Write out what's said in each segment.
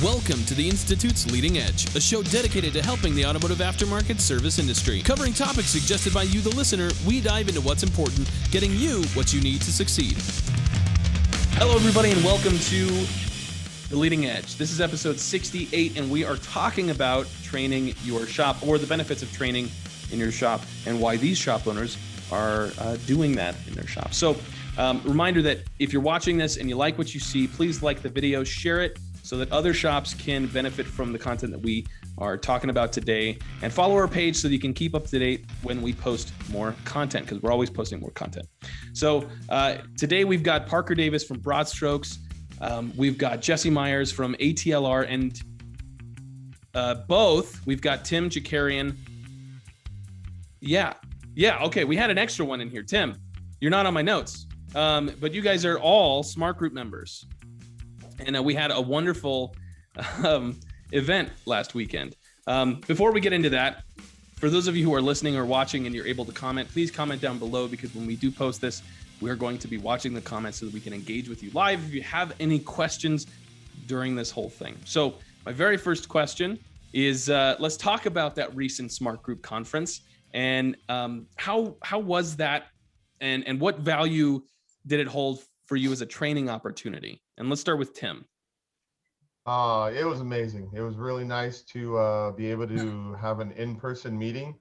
Welcome to the Institute's Leading Edge, a show dedicated to helping the automotive aftermarket service industry. Covering topics suggested by you, the listener, we dive into what's important, getting you what you need to succeed. Hello, everybody, and welcome to the Leading Edge. This is episode 68, and we are talking about training your shop, or the benefits of training in your shop, and why these shop owners are doing that in their shop. So, reminder that if you're watching this and you like what you see, please like the video, share it, so that other shops can benefit from the content that we are talking about today, and follow our page so that you can keep up to date when we post more content, because we're always posting more content. So today we've got Parker Davis from Broad Strokes. We've got Jesse Myers from ATLR, and we've got Tim Chakarian. Yeah. Okay. We had an extra one in here. Tim, you're not on my notes, but you guys are all Smart Group members. And we had a wonderful event last weekend. Before we get into that, for those of you who are listening or watching and you're able to comment, please comment down below, because when we do post this, we're going to be watching the comments so that we can engage with you live if you have any questions during this whole thing. So my very first question is, let's talk about that recent Smart Group conference, and how was that, and what value did it hold for you as a training opportunity? And let's start with Tim. It was amazing. It was really nice to be able to have an in-person meeting.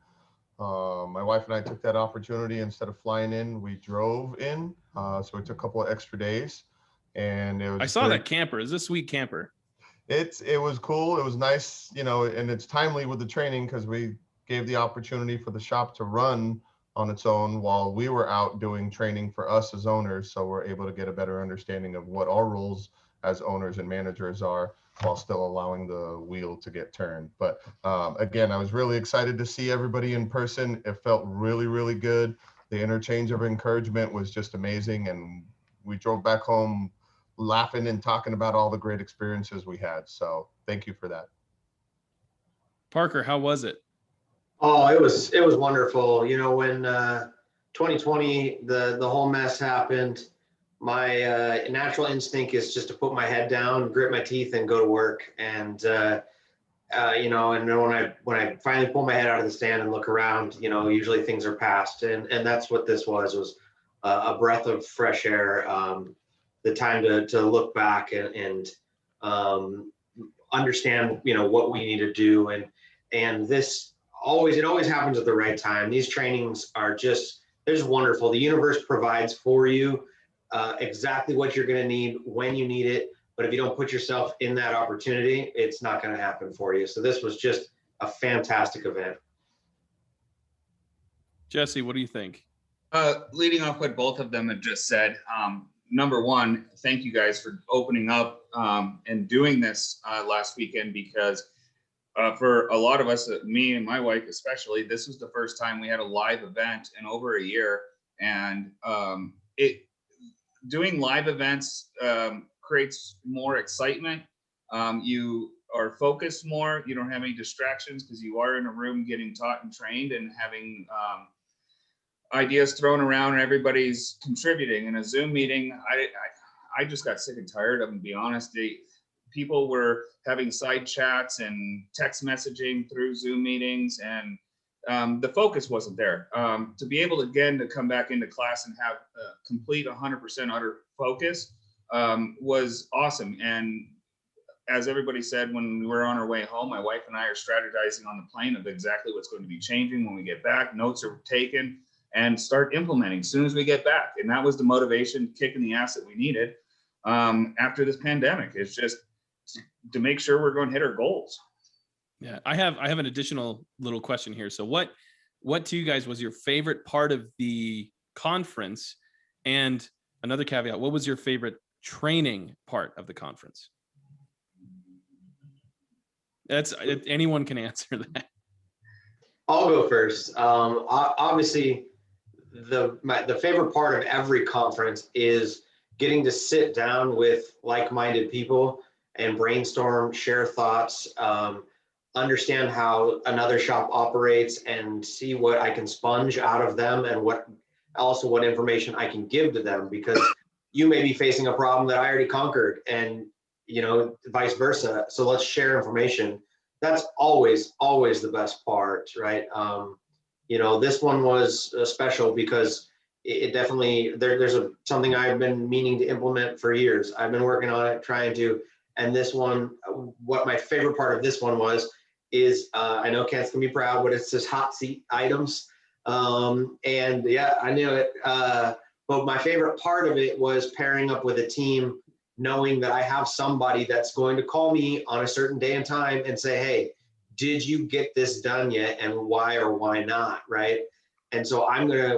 My wife and I took that opportunity. Instead of flying in, we drove in. So it took a couple of extra days. And it was I saw that camper. It's a sweet camper. It was cool. It was nice, and it's timely with the training, because we gave the opportunity for the shop to run on its own while we were out doing training for us as owners. So we're able to get a better understanding of what our roles as owners and managers are, while still allowing the wheel to get turned. But again, I was really excited to see everybody in person. It felt really, really good. The interchange of encouragement was just amazing. And we drove back home laughing and talking about all the great experiences we had. So thank you for that. Parker, how was it? Oh, it was wonderful. When 2020, the whole mess happened, my natural instinct is just to put my head down, grit my teeth, and go to work. And and then when I finally pull my head out of the stand and look around, usually things are past, and that's what this was a breath of fresh air. The time to look back and understand what we need to do, and this. It always happens at the right time. These trainings are they're just wonderful. The universe provides for you exactly what you're going to need when you need it. But if you don't put yourself in that opportunity, it's not going to happen for you. So this was just a fantastic event. Jesse, what do you think? Leading off what both of them had just said, number one, thank you guys for opening up and doing this last weekend, because for a lot of us, me and my wife especially, this was the first time we had a live event in over a year. And doing live events creates more excitement. You are focused more. You don't have any distractions, because you are in a room getting taught and trained and having ideas thrown around, and everybody's contributing. In a Zoom meeting, I just got sick and tired of them, to be honest. People were having side chats and text messaging through Zoom meetings, and the focus wasn't there. To be able to come back into class and have complete 100% utter focus was awesome. And as everybody said, when we were on our way home, my wife and I are strategizing on the plane of exactly what's going to be changing when we get back. Notes are taken and start implementing as soon as we get back. And that was the motivation, kicking the ass that we needed after this pandemic. It's just to make sure we're going to hit our goals. Yeah, I have an additional little question here. So what to you guys was your favorite part of the conference? And another caveat, what was your favorite training part of the conference? Anyone can answer that. I'll go first. Obviously, the favorite part of every conference is getting to sit down with like-minded people and brainstorm, share thoughts, understand how another shop operates, and see what I can sponge out of them, and what information I can give to them, because you may be facing a problem that I already conquered, and vice versa. So let's share information. That's always the best part, right? This one was special because it definitely, there's something I've been meaning to implement for years. I've been working on it, trying to, and this one, what my favorite part of this one is I know Kent's gonna be proud, but it's just hot seat items. And yeah, I knew it. But my favorite part of it was pairing up with a team, knowing that I have somebody that's going to call me on a certain day and time and say, hey, did you get this done yet? And why or why not, right? And so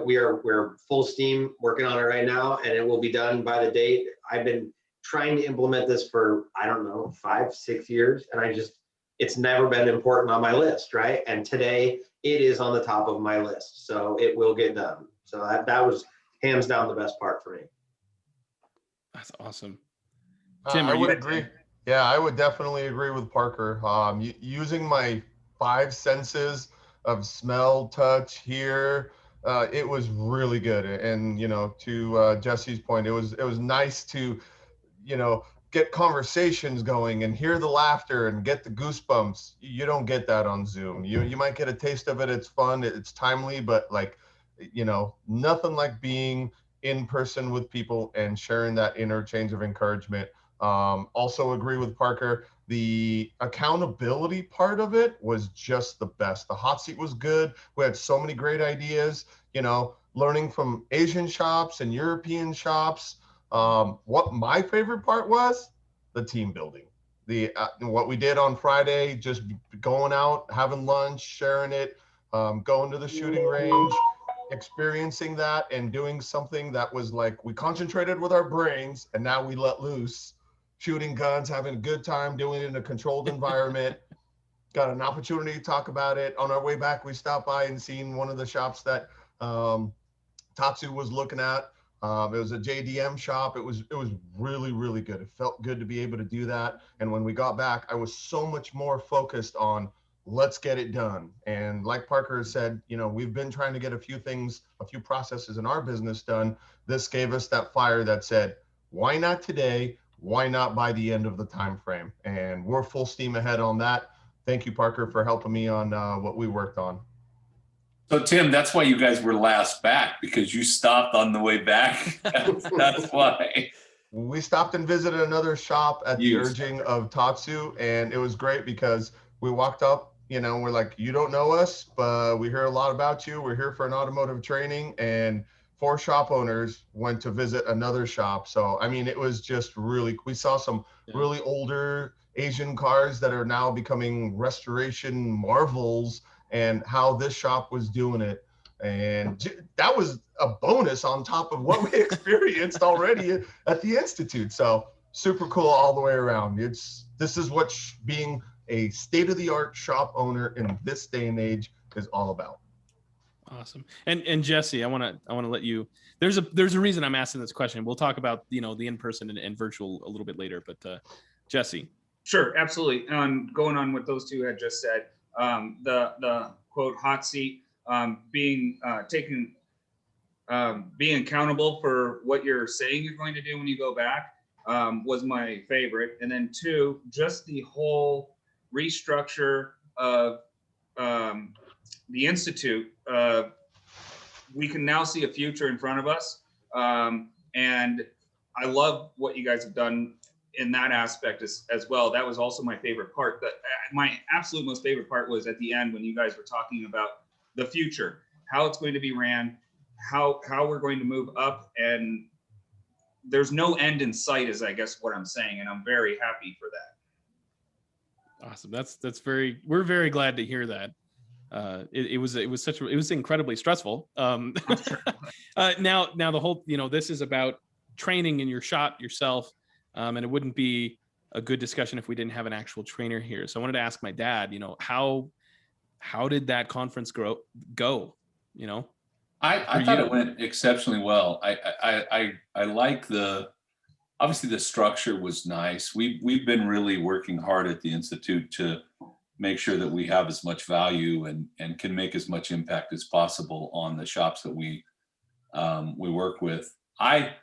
we're full steam working on it right now, and it will be done by the date. I've been trying to implement this for, I don't know, 5-6 years, and it's never been important on my list, right? And today it is on the top of my list, so it will get done. So that was hands down the best part for me. That's awesome. Tim, I would agree. Yeah, I would definitely agree with Parker. Using my 5 senses of smell, touch, hear, it was really good. And to Jesse's point, it was nice to get conversations going and hear the laughter and get the goosebumps. You don't get that on Zoom. You might get a taste of it. It's fun, it's timely, but nothing like being in person with people and sharing that interchange of encouragement. Also agree with Parker. The accountability part of it was just the best. The hot seat was good. We had so many great ideas, learning from Asian shops and European shops. What my favorite part was the team building. What we did on Friday, just going out, having lunch, sharing it, going to the shooting range, experiencing that and doing something that was like, we concentrated with our brains and now we let loose, shooting guns, having a good time, doing it in a controlled environment. Got an opportunity to talk about it. On our way back, we stopped by and seen one of the shops that Tatsu was looking at. It was a JDM shop. It was really, really good. It felt good to be able to do that. And when we got back, I was so much more focused on let's get it done. And like Parker said, we've been trying to get a few processes in our business done. This gave us that fire that said, why not today? Why not by the end of the time frame? And we're full steam ahead on that. Thank you, Parker, for helping me on what we worked on. So Tim, that's why you guys were last back, because you stopped on the way back. That's why. We stopped and visited another shop at the urging of Tatsu, and it was great because we walked up, we're like, you don't know us, but we hear a lot about you. We're here for an automotive training, and 4 shop owners went to visit another shop. So, I mean, it was just we saw some really older Asian cars that are now becoming restoration marvels, and how this shop was doing it. And that was a bonus on top of what we experienced already at the Institute. So super cool all the way around. This is what being a state-of-the-art shop owner in this day and age is all about. Awesome. And Jesse, I want to let you, there's a reason I'm asking this question. We'll talk about, the in-person and virtual a little bit later, but Jesse. Sure, absolutely. Going on what those two had just said, the quote hot seat, being accountable for what you're saying you're going to do when you go back was my favorite. And then 2, just the whole restructure of the Institute. We can now see a future in front of us. And I love what you guys have done in that aspect as well. That was also my favorite part. My absolute most favorite part was at the end when you guys were talking about the future, how it's going to be ran, how we're going to move up, and there's no end in sight is I guess what I'm saying, and I'm very happy for that. Awesome. We're very glad to hear that. It was incredibly stressful. Now the whole, this is about training in your shop yourself. And it wouldn't be a good discussion if we didn't have an actual trainer here. So I wanted to ask my dad, how did that conference go? I thought it went exceptionally well. I like obviously the structure was nice. We've been really working hard at the Institute to make sure that we have as much value and can make as much impact as possible on the shops that we work with. I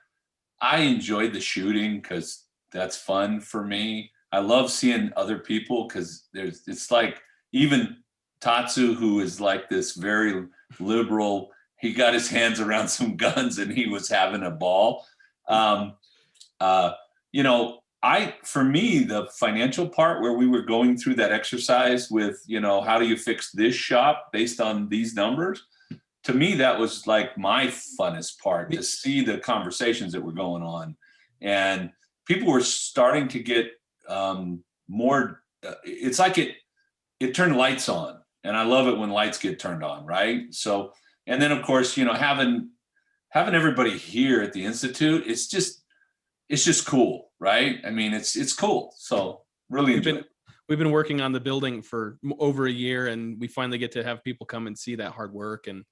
enjoyed the shooting because that's fun for me. I love seeing other people because it's like even Tatsu, who is like this very liberal, he got his hands around some guns and he was having a ball. You know, for me, the financial part where we were going through that exercise with, you know, how do you fix this shop based on these numbers? To me, that was like my funnest part, to see the conversations that were going on. And people were starting to get more, it's like it turned lights on. And I love it when lights get turned on, right? So, and then of course, you know, having everybody here at the Institute, it's just cool, right? I mean, it's cool. So really enjoy it. We've been working on the building for over a year, and we finally get to have people come and see that hard work. And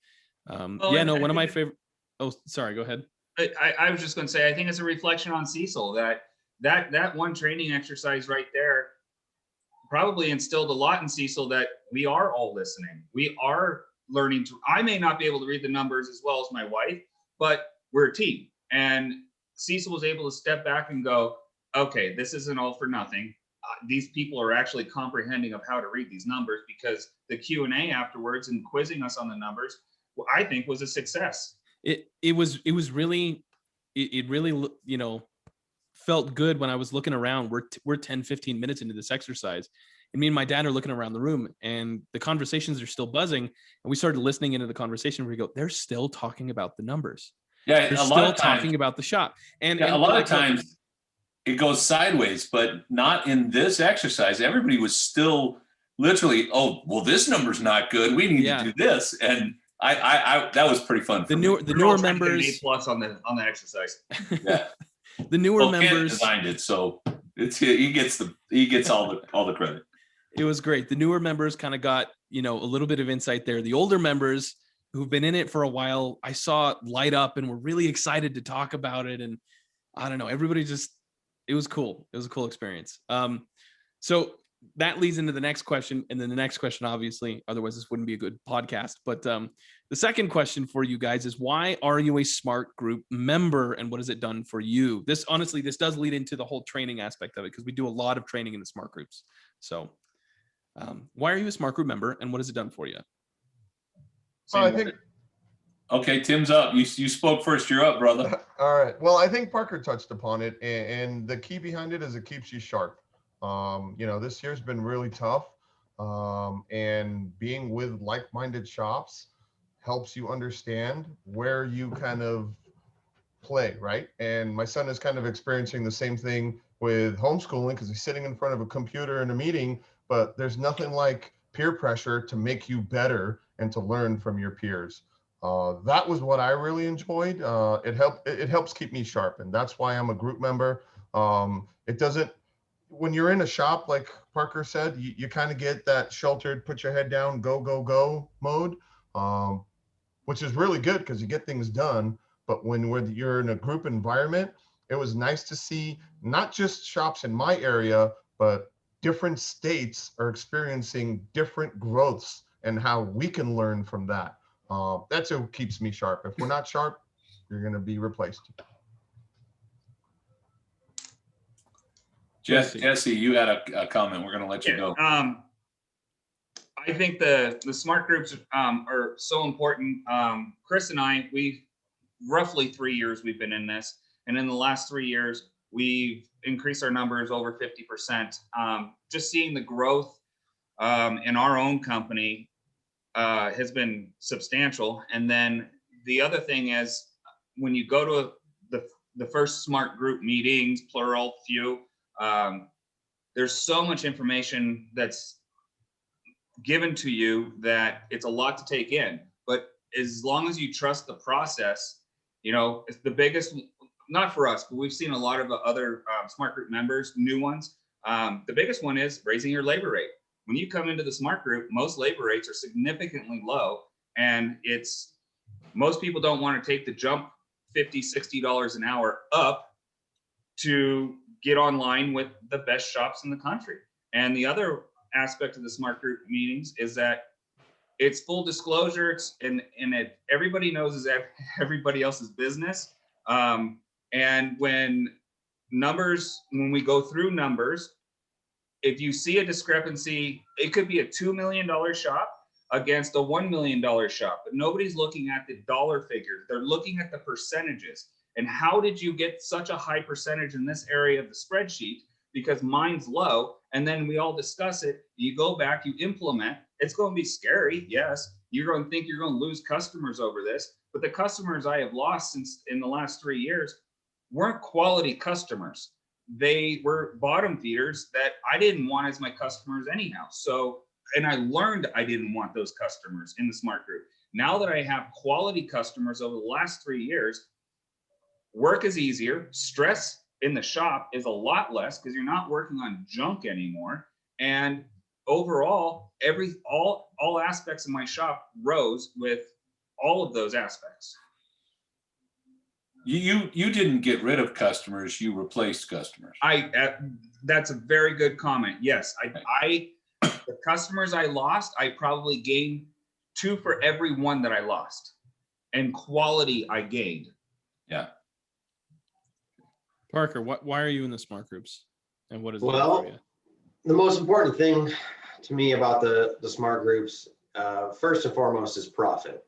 one of my favorite. Oh, sorry, go ahead. I was just going to say, I think it's a reflection on Cecil that one training exercise right there probably instilled a lot in Cecil, that we are all listening. We are learning to. I may not be able to read the numbers as well as my wife, but we're a team. And Cecil was able to step back and go, okay, this isn't all for nothing. These people are actually comprehending of how to read these numbers, because the Q&A afterwards and quizzing us on the numbers, I think, was a success. It really, you know, felt good when I was looking around. We're 10, 15 minutes into this exercise, and me and my dad are looking around the room, and the conversations are still buzzing. And we started listening into the conversation where we go, they're still talking about the numbers. Yeah, they're still talking about the shop. And a lot of times it goes sideways, but not in this exercise. Everybody was still literally, oh, well, this number's not good. We need to do this. And I that was pretty fun. The newer members A+ on the exercise. Yeah. The newer members designed it, so he gets all the credit. It was great. The newer members kind of got, you know, a little bit of insight there. The older members who've been in it for a while, I saw light up and were really excited to talk about it. And I don't know, everybody it was cool. It was a cool experience. So that leads into the next question. And then the next question, obviously, otherwise this wouldn't be a good podcast. But the second question for you guys is, why are you a Smart Group member, and what has it done for you? This does lead into the whole training aspect of it, because we do a lot of training in the Smart Groups. So why are you a Smart Group member, and what has it done for you? I think. Okay, Tim's up. You spoke first. You're up, brother. All right. Well, I think Parker touched upon it, and the key behind it is it keeps you sharp. You know, this year's been really tough, and being with like-minded shops helps you understand where you kind of play, right? And my son is kind of experiencing the same thing with homeschooling, because he's sitting in front of a computer in a meeting, but there's nothing like peer pressure to make you better and to learn from your peers. That was what I really enjoyed. It helps keep me sharp, and that's why I'm a group member. It doesn't, when you're in a shop, like Parker said, you kind of get that sheltered, put your head down, go mode, which is really good because you get things done. But when you're in a group environment, it was nice to see not just shops in my area, but different states are experiencing different growths and how we can learn from that. That's what keeps me sharp. If we're not sharp, you're going to be replaced. Jesse, you had a comment. We're going to let you go. I think the Smart Groups are so important. Chris and I, we roughly 3 years we've been in this, and in the last 3 years, we've increased our numbers over 50%. Just seeing the growth in our own company has been substantial. And then the other thing is, when you go to the first Smart Group meetings, plural, few, there's so much information that's given to you that it's a lot to take in. But as long as you trust the process, you know, it's the biggest, not for us, but we've seen a lot of other Smart Group members, new ones. The biggest one is raising your labor rate. When you come into the Smart Group, most labor rates are significantly low, and most people don't want to take the jump $50, $60 an hour up to get online with the best shops in the country. And the other aspect of the Smart Group meetings is that it's full disclosure, everybody knows is everybody else's business. And when numbers, when we go through numbers, if you see a discrepancy, it could be a $2 million shop against a $1 million shop, but nobody's looking at the dollar figures. They're looking at the percentages. And how did you get such a high percentage in this area of the spreadsheet? Because mine's low. And then we all discuss it. You go back, you implement. It's going to be scary. Yes. You're going to think you're going to lose customers over this. But the customers I have lost since in the last 3 years weren't quality customers. They were bottom feeders that I didn't want as my customers anyhow. So, and I learned I didn't want those customers in the smart group. Now that I have quality customers over the last 3 years, work is easier. Stress in the shop is a lot less because you're not working on junk anymore. And overall, all aspects of my shop rose with all of those aspects. You didn't get rid of customers, you replaced customers. That's a very good comment. Yes, the customers I lost, I probably gained 2 for every 1 that I lost, and quality I gained. Yeah. Parker, why are you in the smart groups, and what is it Well, for you? the most important thing to me about the smart groups, first and foremost, is profit.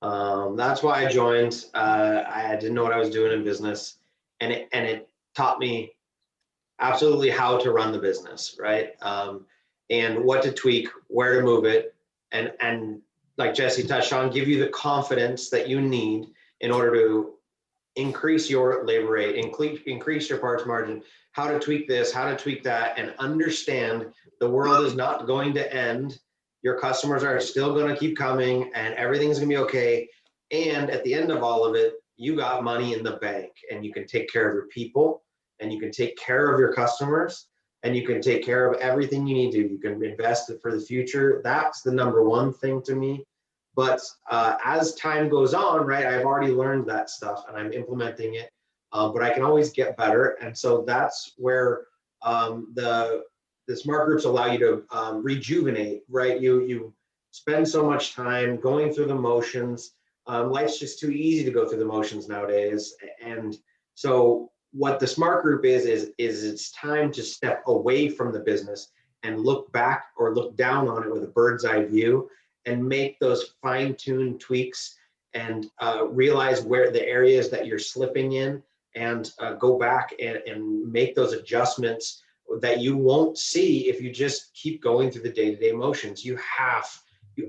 That's why I joined. I didn't know what I was doing in business, and it taught me absolutely how to run the business, right? And what to tweak, where to move it, and like Jesse touched on, give you the confidence that you need in order to increase your labor rate, increase your parts margin, how to tweak this, how to tweak that, and understand the world is not going to end. Your customers are still going to keep coming and everything's going to be okay. And at the end of all of it, you got money in the bank and you can take care of your people and you can take care of your customers and you can take care of everything you need to. You can invest it for the future. That's the number one thing to me. But as time goes on, right, I've already learned that stuff and I'm implementing it, but I can always get better. And so that's where the smart groups allow you to rejuvenate, right? You spend so much time going through the motions. Life's just too easy to go through the motions nowadays. And so what the smart group is it's time to step away from the business and look back or look down on it with a bird's eye view and make those fine-tuned tweaks and realize where the areas that you're slipping in and go back and make those adjustments that you won't see if you just keep going through the day-to-day motions. You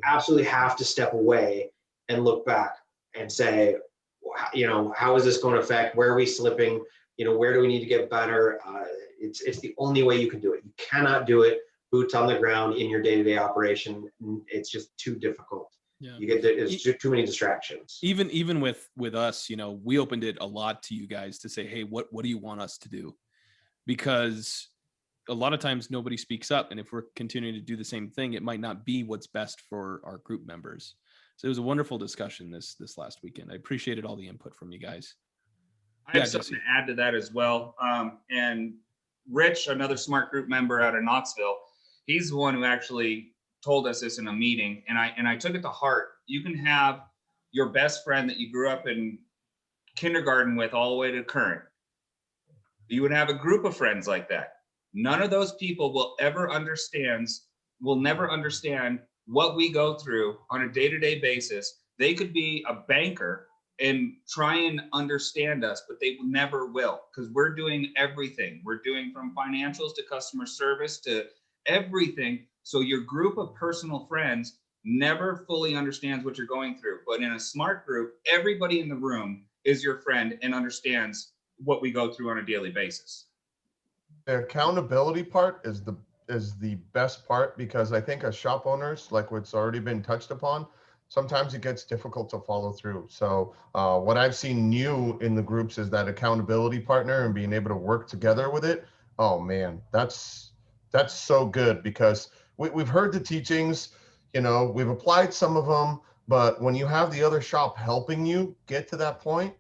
absolutely have to step away and look back and say, you know, how is this going to affect? Where are we slipping? You know, where do we need to get better? It's the only way you can do it. You cannot do it boots on the ground in your day-to-day operation. It's just too difficult. Yeah. It's too many distractions. Even with us, you know, we opened it a lot to you guys to say, hey, what do you want us to do? Because a lot of times nobody speaks up, and if we're continuing to do the same thing, it might not be what's best for our group members. So it was a wonderful discussion this last weekend. I appreciated all the input from you guys. I have something to add to that as well. And Rich, another smart group member out of Knoxville, he's the one who actually told us this in a meeting, and I took it to heart. You can have your best friend that you grew up in kindergarten with all the way to current. You would have a group of friends like that. None of those people will never understand what we go through on a day-to-day basis. They could be a banker and try and understand us, but they never will, because we're doing everything. We're doing from financials to customer service to everything. So your group of personal friends never fully understands what you're going through. But in a smart group, everybody in the room is your friend and understands what we go through on a daily basis. The accountability part is the best part, because I think as shop owners, like what's already been touched upon, sometimes it gets difficult to follow through. So what I've seen new in the groups is that accountability partner and being able to work together with it. Oh man, that's so good, because we've heard the teachings, you know, we've applied some of them, but when you have the other shop helping you get to that point,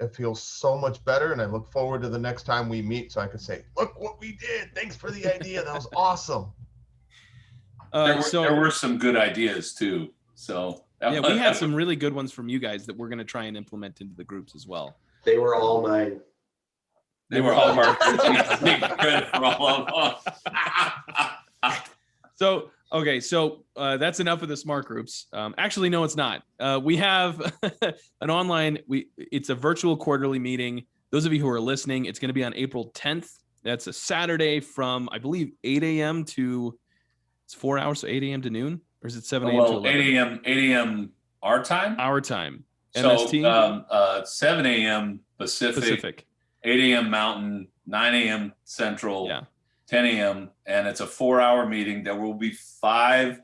it feels so much better. And I look forward to the next time we meet so I can say, look what we did. Thanks for the idea. That was awesome. There were some good ideas too. So yeah, we had some really good ones from you guys that we're going to try and implement into the groups as well. They were all mine. They were all markers. Take credit for all of them. So, okay, so that's enough of the smart groups. Actually, no, it's not. We have an online, it's a virtual quarterly meeting. Those of you who are listening, it's going to be on April 10th. That's a Saturday from, I believe, 8 a.m. to, it's 4 hours, so 8 a.m. to noon? Or is it 7 a.m. to 11? 8 a.m. our time? Our time. So MST? 7 a.m. Pacific, 8 a.m. Mountain, 9 a.m. Central, 10 a.m. And it's a 4-hour meeting. There will be 5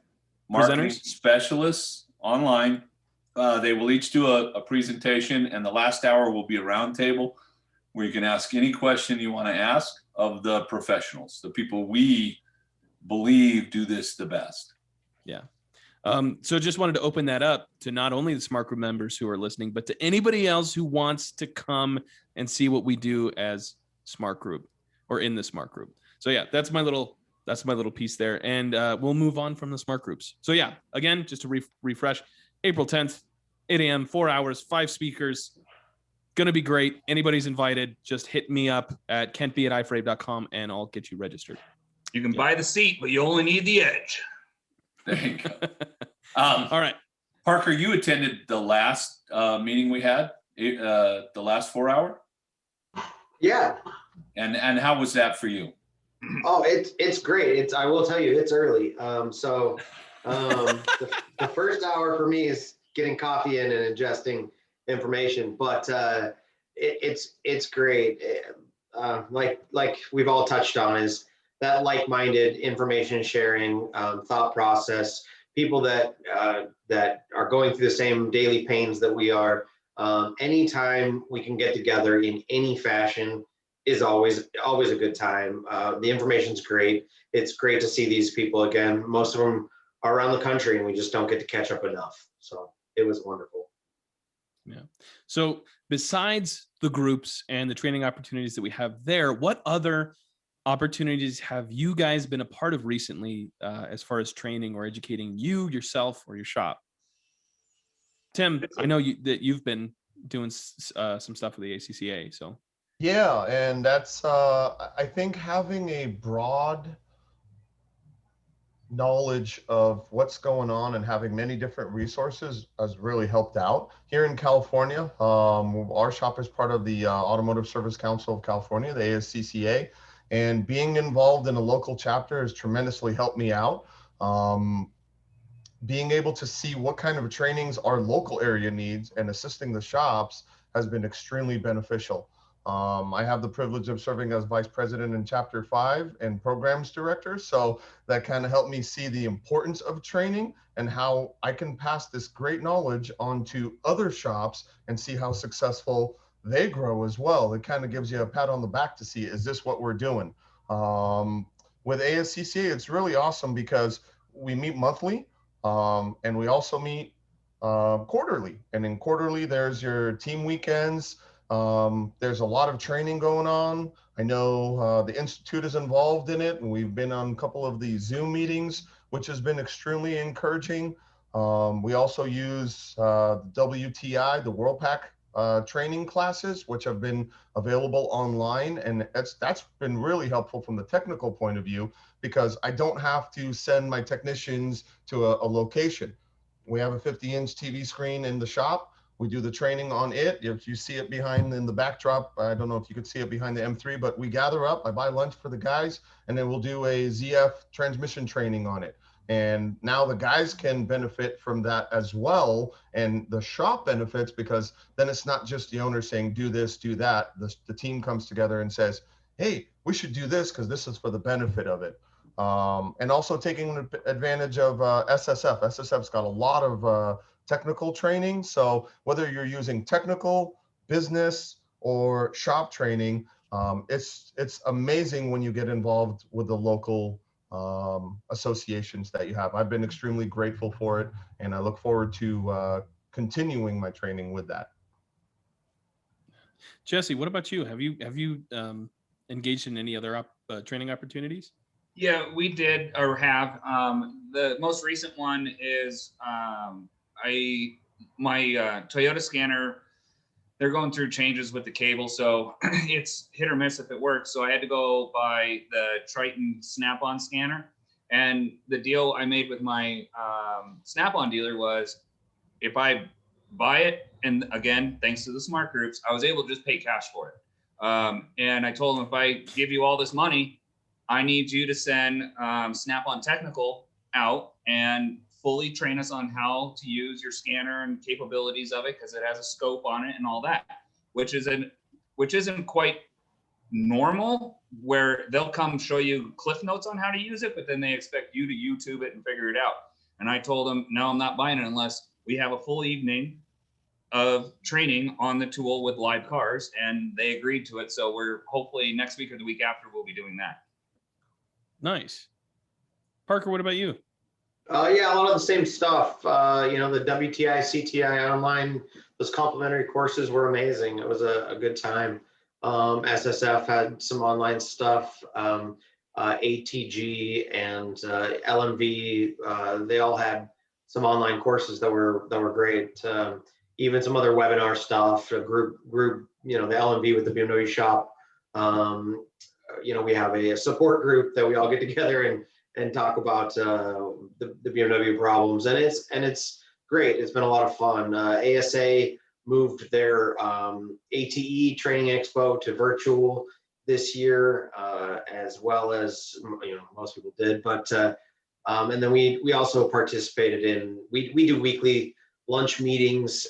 marketing specialists online. They will each do a presentation, and the last hour will be a roundtable where you can ask any question you want to ask of the professionals, the people we believe do this the best. Yeah. So just wanted to open that up to not only the Smart Group members who are listening, but to anybody else who wants to come and see what we do as Smart Group or in the Smart Group. So yeah, that's my little piece there. And we'll move on from the Smart Groups. So yeah, again, just to refresh, April 10th, 8 a.m., 4 hours, 5 speakers. Going to be great. Anybody's invited. Just hit me up at kentb@iframe.com and I'll get you registered. You can buy the seat, but you only need the edge. There you go. All right. Parker, you attended the last meeting we had, the last 4 hour? Yeah. And how was that for you? Oh, it's great. I will tell you, it's early. The first hour for me is getting coffee in and ingesting information, but it's great. Like we've all touched on, is that like-minded information sharing, thought process, people that are going through the same daily pains that we are. Anytime we can get together in any fashion is always a good time. The information's great. It's great to see these people again. Most of them are around the country and we just don't get to catch up enough. So it was wonderful. Yeah. So besides the groups and the training opportunities that we have there, what other opportunities have you guys been a part of recently as far as training or educating yourself or your shop? Tim, I know that you've been doing some stuff with the ACCA, so. Yeah, and that's, I think having a broad knowledge of what's going on and having many different resources has really helped out. Here in California, our shop is part of the Automotive Service Council of California, the ASCCA, and being involved in a local chapter has tremendously helped me out. Being able to see what kind of trainings our local area needs and assisting the shops has been extremely beneficial. I have the privilege of serving as vice president in Chapter 5 and programs director. So that kind of helped me see the importance of training and how I can pass this great knowledge on to other shops and see how successful they grow as well. It kind of gives you a pat on the back to see, is this what we're doing? With ASCCA, it's really awesome because we meet monthly and we also meet quarterly. And in quarterly, there's your team weekends. There's a lot of training going on. I know the Institute is involved in it, and we've been on a couple of the Zoom meetings, which has been extremely encouraging. We also use WTI, the WorldPack training classes, which have been available online. And that's been really helpful from the technical point of view, because I don't have to send my technicians to a location. We have a 50-inch TV screen in the shop. We do the training on it. If you see it behind in the backdrop, I don't know if you could see it behind the M3, but we gather up, I buy lunch for the guys, and then we'll do a ZF transmission training on it. And now the guys can benefit from that as well. And the shop benefits, because then it's not just the owner saying, do this, do that. The team comes together and says, hey, we should do this because this is for the benefit of it. And also taking advantage of SSF. SSF's got a lot of technical training. So whether you're using technical, business, or shop training, it's amazing when you get involved with the local associations that you have. I've been extremely grateful for it, and I look forward to continuing my training with that. Jesse, what about you? Have you engaged in any other training opportunities? Yeah, we did, or have. The most recent one is my Toyota scanner they're going through changes with the cable, so it's hit or miss if it works. So I had to go buy the Triton Snap-on scanner. And the deal I made with my Snap-on dealer was, if I buy it, and again, thanks to the smart groups, I was able to just pay cash for it. And I told them, if I give you all this money, I need you to send Snap-on Technical out and fully train us on how to use your scanner and capabilities of it, because it has a scope on it and all that, which isn't quite normal, where they'll come show you cliff notes on how to use it, but then they expect you to YouTube it and figure it out. And I told them, no, I'm not buying it unless we have a full evening of training on the tool with live cars, and they agreed to it. So we're hopefully next week or the week after, we'll be doing that. Nice. Parker, what about you? Yeah, a lot of the same stuff. You know, the WTI, CTI online, those complimentary courses were amazing. It was a good time. SSF had some online stuff. ATG and LMV, they all had some online courses that were great. Even some other webinar stuff, a group, you know, the LMV with the BMW shop. You know, we have a support group that we all get together and talk about the BMW problems, and it's great. It's been a lot of fun. ASA moved their ATE Training Expo to virtual this year, as well as, you know, most people did. But and then we also participated in, we do weekly lunch meetings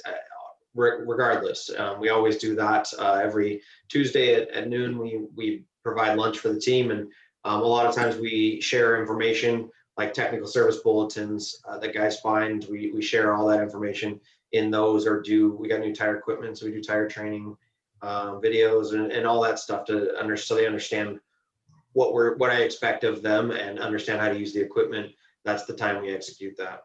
regardless. We always do that every Tuesday at noon. We provide lunch for the team, and a lot of times we share information like technical service bulletins that guys find. We share all that information in those, or we got new tire equipment, so we do tire training videos and all that stuff so they understand what I expect of them and understand how to use the equipment. That's the time we execute that.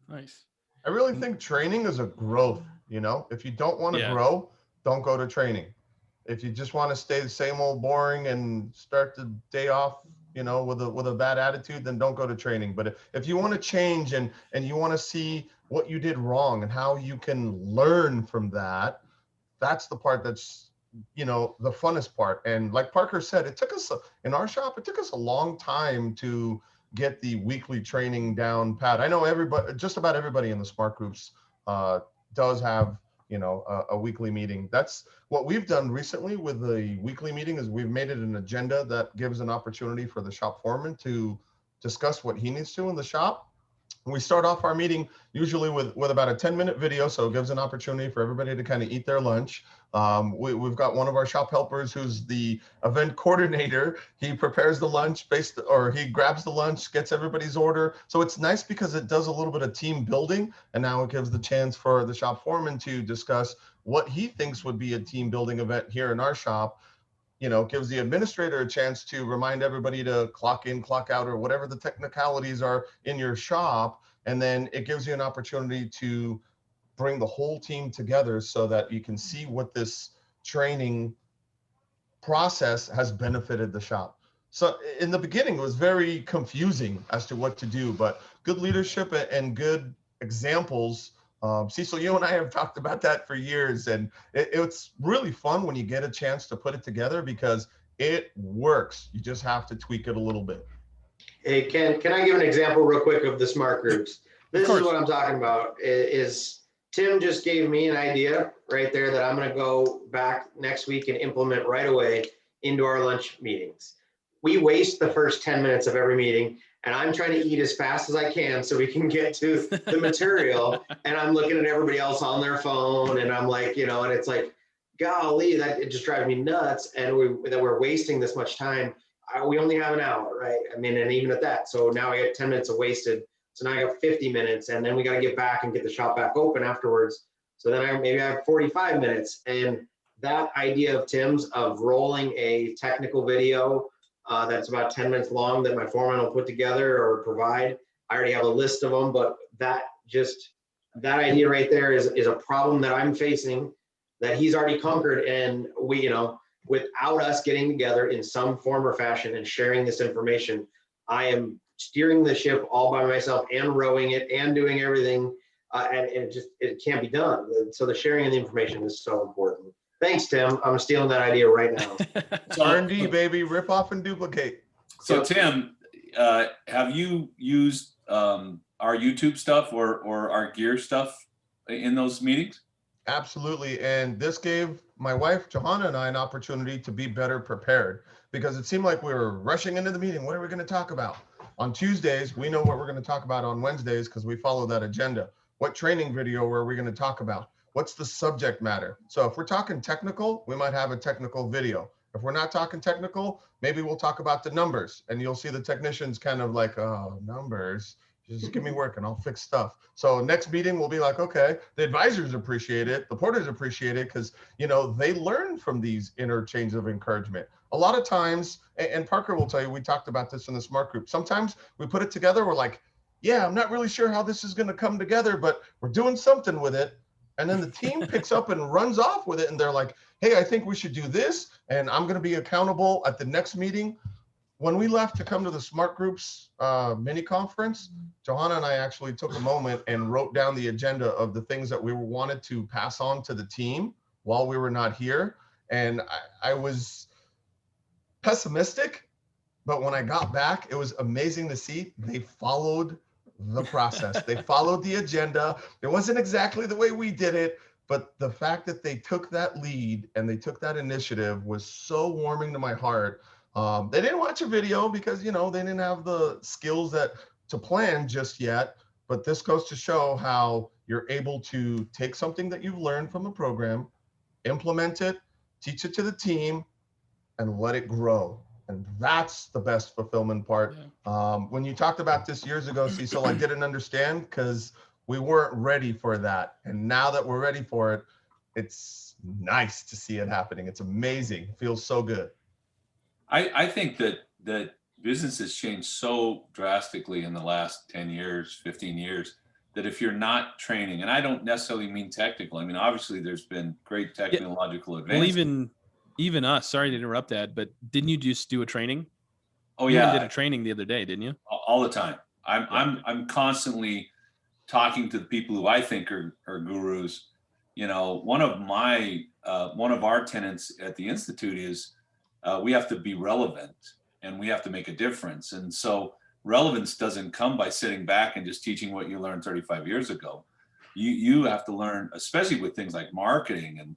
Nice. I really think training is a growth, you know. If you don't want to grow, don't go to training. If you just want to stay the same old boring and start the day off, you know, with a bad attitude, then don't go to training. But if you want to change and you want to see what you did wrong and how you can learn from that, that's the part that's, you know, the funnest part. And like Parker said, it took us in our shop, it took us a long time to get the weekly training down pat. I know just about everybody in the smart groups does have, you know, a weekly meeting. That's what we've done recently with the weekly meeting, is we've made it an agenda that gives an opportunity for the shop foreman to discuss what he needs to in the shop. We start off our meeting usually with about a 10-minute video, so it gives an opportunity for everybody to kind of eat their lunch. We've got one of our shop helpers who's the event coordinator. He prepares the lunch he grabs the lunch, gets everybody's order. So it's nice because it does a little bit of team building, and now it gives the chance for the shop foreman to discuss what he thinks would be a team building event here in our shop. You know, gives the administrator a chance to remind everybody to clock in, clock out, or whatever the technicalities are in your shop. And then it gives you an opportunity to bring the whole team together so that you can see what this training process has benefited the shop. So in the beginning, it was very confusing as to what to do, but good leadership and good examples. Cecil, you and I have talked about that for years, and it's really fun when you get a chance to put it together because it works. You just have to tweak it a little bit. Hey, can I give an example real quick of the smart groups? This is what I'm talking about. Is Tim just gave me an idea right there that I'm going to go back next week and implement right away into our lunch meetings. We waste the first 10 minutes of every meeting, and I'm trying to eat as fast as I can so we can get to the material. And I'm looking at everybody else on their phone, and I'm like, you know, and it's like, golly, it just drives me nuts. And we're wasting this much time. We only have an hour, right? I mean, and even at that, so now I got 10 minutes of wasted. So now I got 50 minutes, and then we got to get back and get the shop back open afterwards. So then maybe I have 45 minutes. And that idea of Tim's of rolling a technical video that's about 10 minutes long that my foreman will put together or provide. I already have a list of them, but that idea right there is a problem that I'm facing that he's already conquered. And we, you know, without us getting together in some form or fashion and sharing this information, I am steering the ship all by myself and rowing it and doing everything and it can't be done. So the sharing of the information is so important. Thanks, Tim. I'm stealing that idea right now. R&D, baby, rip off and duplicate. So Tim, have you used our YouTube stuff or our gear stuff in those meetings? Absolutely. And this gave my wife, Johanna, and I an opportunity to be better prepared, because it seemed like we were rushing into the meeting. What are we going to talk about? On Tuesdays, we know what we're going to talk about on Wednesdays because we follow that agenda. What training video are we going to talk about? What's the subject matter? So if we're talking technical, we might have a technical video. If we're not talking technical, maybe we'll talk about the numbers, and you'll see the technicians kind of like, oh, numbers. Just give me work and I'll fix stuff. So next meeting we'll be like, okay, the advisors appreciate it, the porters appreciate it, because they learn from these interchanges of encouragement. A lot of times, and Parker will tell you, we talked about this in the smart group. Sometimes we put it together, we're like, yeah, I'm not really sure how this is going to come together, but we're doing something with it. And then the team picks up and runs off with it, and they're like, hey, I think we should do this, and I'm going to be accountable at the next meeting. When we left to come to the Smart Groups mini conference, Johanna and I actually took a moment and wrote down the agenda of the things that we wanted to pass on to the team while we were not here. And I was pessimistic, but when I got back, it was amazing to see they followed the process. They followed the agenda. It wasn't exactly the way we did it, but the fact that they took that lead and they took that initiative was so warming to my heart. They didn't watch a video because, they didn't have the skills to plan just yet, but this goes to show how you're able to take something that you've learned from the program, implement it, teach it to the team, and let it grow. And that's the best fulfillment part. When you talked about this years ago, Cecil, I didn't understand because we weren't ready for that. And now that we're ready for it, it's nice to see it happening. It's amazing. It feels so good. I think that business has changed so drastically in the last 10 years, 15 years, that if you're not training, and I don't necessarily mean technical, I mean, obviously there's been great technological advances. Well, even us, sorry to interrupt that, but didn't you just do a training? Oh, you yeah. did a training the other day, didn't you? All the time. I'm constantly talking to the people who I think are gurus. One of our tenets at the Institute is, we have to be relevant and we have to make a difference. And so relevance doesn't come by sitting back and just teaching what you learned 35 years ago. You have to learn, especially with things like marketing and,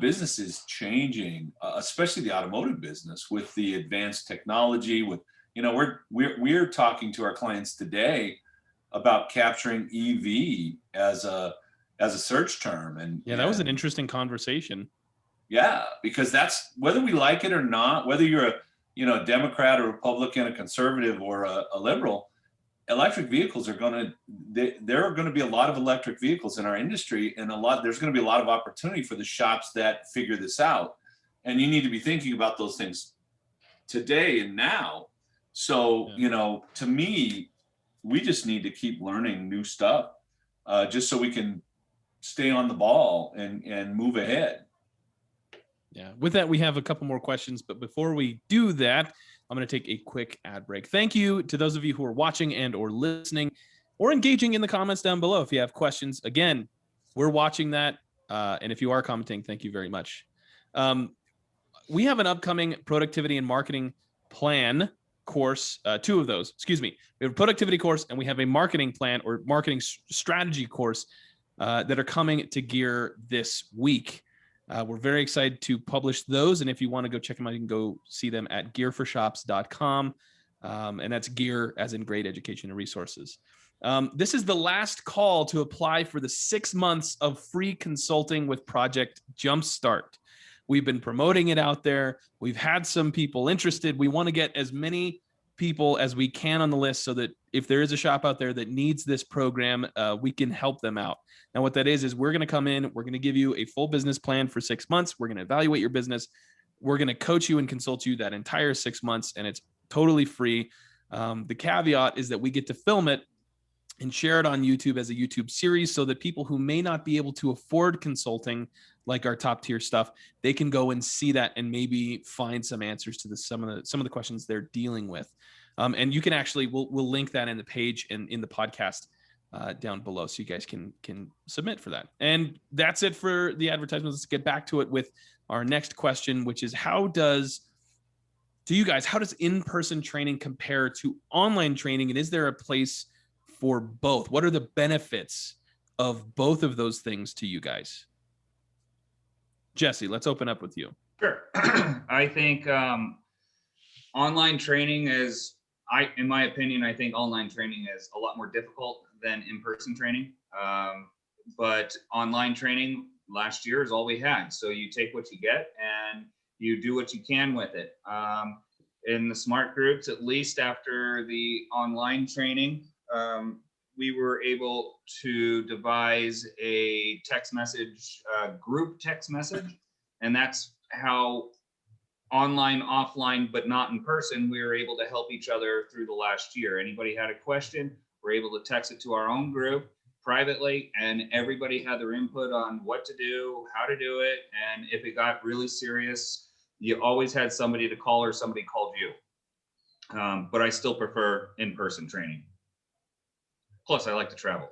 business is changing, especially the automotive business with the advanced technology we're talking to our clients today about capturing EV as a search term. And that was an interesting conversation. Yeah, because that's, whether we like it or not, whether you're a Democrat, a Republican, a conservative, or a liberal, electric vehicles there are going to be a lot of electric vehicles in our industry, and there's going to be a lot of opportunity for the shops that figure this out. And you need to be thinking about those things today and now. So, to me, we just need to keep learning new stuff, just so we can stay on the ball and move ahead. Yeah. With that, we have a couple more questions, but before we do that, I'm going to take a quick ad break. Thank you to those of you who are watching and or listening or engaging in the comments down below. If you have questions, again, we're watching that. And if you are commenting, thank you very much. We have an upcoming productivity and marketing plan course, two of those, excuse me. We have a productivity course and we have a marketing plan or marketing strategy course that are coming to Gear this week. We're very excited to publish those. And if you want to go check them out, you can go see them at gearforshops.com. And that's gear as in great education and resources. This is the last call to apply for the 6 months of free consulting with Project Jumpstart. We've been promoting it out there. We've had some people interested. We want to get as many people as we can on the list so that if there is a shop out there that needs this program, we can help them out. Now, what that is we're going to come in, we're going to give you a full business plan for 6 months. We're going to evaluate your business. We're going to coach you and consult you that entire 6 months, and it's totally free. The caveat is that we get to film it and share it on YouTube as a YouTube series so that people who may not be able to afford consulting, like our top tier stuff, they can go and see that and maybe find some answers to some of the questions they're dealing with. And you can actually, we'll link that in the page and in the podcast. down below, so you guys can submit for that. And that's it for the advertisements. Let's get back to it with our next question, which is how does in-person training compare to online training, and is there a place for both? What are the benefits of both of those things to you guys? Jesse, let's open up with you. Sure. I think online training is, in my opinion, I think online training is a lot more difficult than in-person training. But online training last year is all we had. So you take what you get and you do what you can with it. In the smart groups, at least after the online training, we were able to devise a text message, group text message. And that's how online, offline, but not in person, we were able to help each other through the last year. Anybody had a question, we're able to text it to our own group privately, and everybody had their input on what to do, how to do it. And if it got really serious, you always had somebody to call or somebody called you. But I still prefer in-person training. Plus, I like to travel.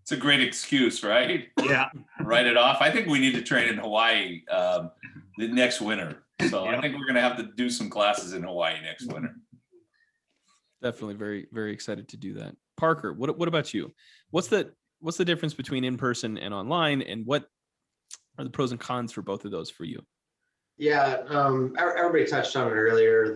It's a great excuse, right? Yeah. Write it off. I think we need to train in Hawaii the next winter. So I think we're going to have to do some classes in Hawaii next winter. Definitely very, very excited to do that. Parker, what about you? What's the difference between in-person and online, and what are the pros and cons for both of those for you? Yeah, everybody touched on it earlier.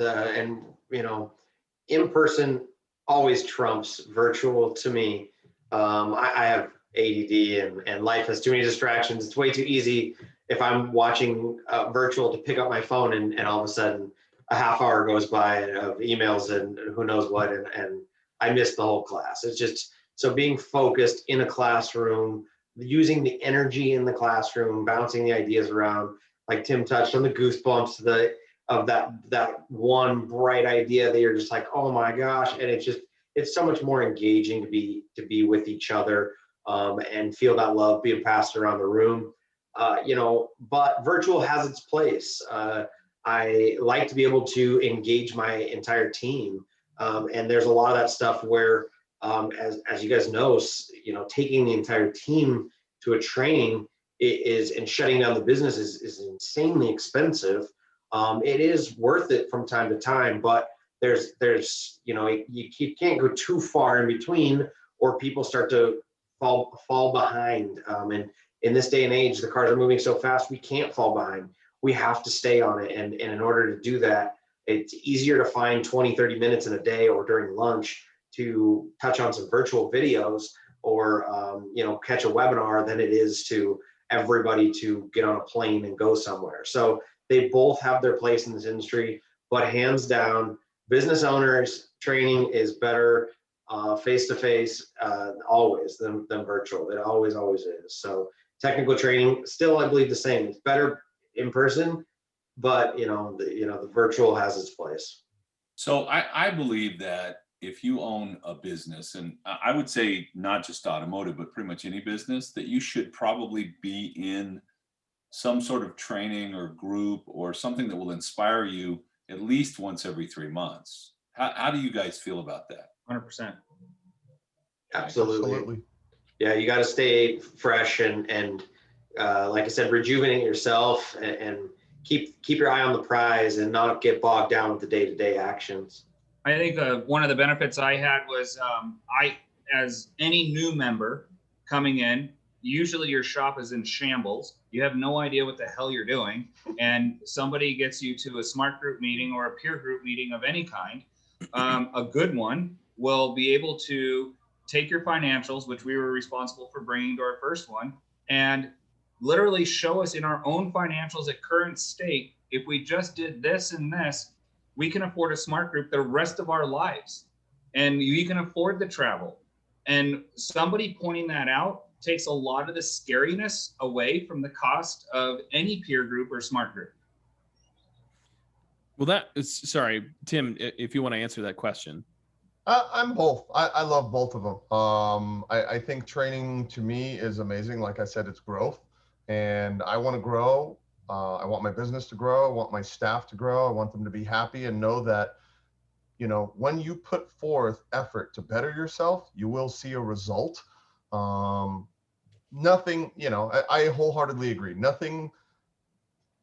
In-person always trumps virtual to me. I have ADD and life has too many distractions. It's way too easy if I'm watching virtual to pick up my phone and all of a sudden a half hour goes by of emails and who knows what, and I missed the whole class. It's just, so being focused in a classroom, using the energy in the classroom, bouncing the ideas around, like Tim touched on, the goosebumps of that one bright idea that you're just like, oh my gosh. And it's so much more engaging to be with each other and feel that love being passed around the room. But virtual has its place. I like to be able to engage my entire team. And there's a lot of that stuff where, as you guys know, taking the entire team to a training and shutting down the business is insanely expensive. It is worth it from time to time, but there's you can't go too far in between, or people start to fall behind. And in this day and age, the cars are moving so fast, we can't fall behind. We have to stay on it. And in order to do that, it's easier to find 20, 30 minutes in a day or during lunch to touch on some virtual videos or catch a webinar than it is to everybody to get on a plane and go somewhere. So they both have their place in this industry, but hands down, business owners training is better face-to-face always than virtual. It always is. So technical training, still, I believe the same. It's better in person, but the virtual has its place. So I believe that if you own a business, and I would say not just automotive, but pretty much any business, that you should probably be in some sort of training or group or something that will inspire you at least once every 3 months. How do you guys feel about that? 100%. Absolutely. Yeah, you got to stay fresh and like I said, rejuvenate yourself and keep your eye on the prize and not get bogged down with the day-to-day actions. I think one of the benefits I had was as any new member coming in, usually your shop is in shambles. You have no idea what the hell you're doing. And somebody gets you to a smart group meeting or a peer group meeting of any kind. A good one will be able to take your financials, which we were responsible for bringing to our first one, and literally show us in our own financials at current state, if we just did this and this, we can afford a smart group the rest of our lives. And you can afford the travel. And somebody pointing that out takes a lot of the scariness away from the cost of any peer group or smart group. Well, sorry, Tim, if you want to answer that question. I'm both. I love both of them. I think training to me is amazing. Like I said, it's growth, and I want to grow. I want my business to grow. I want my staff to grow. I want them to be happy and know that when you put forth effort to better yourself, you will see a result. Nothing, I wholeheartedly agree. Nothing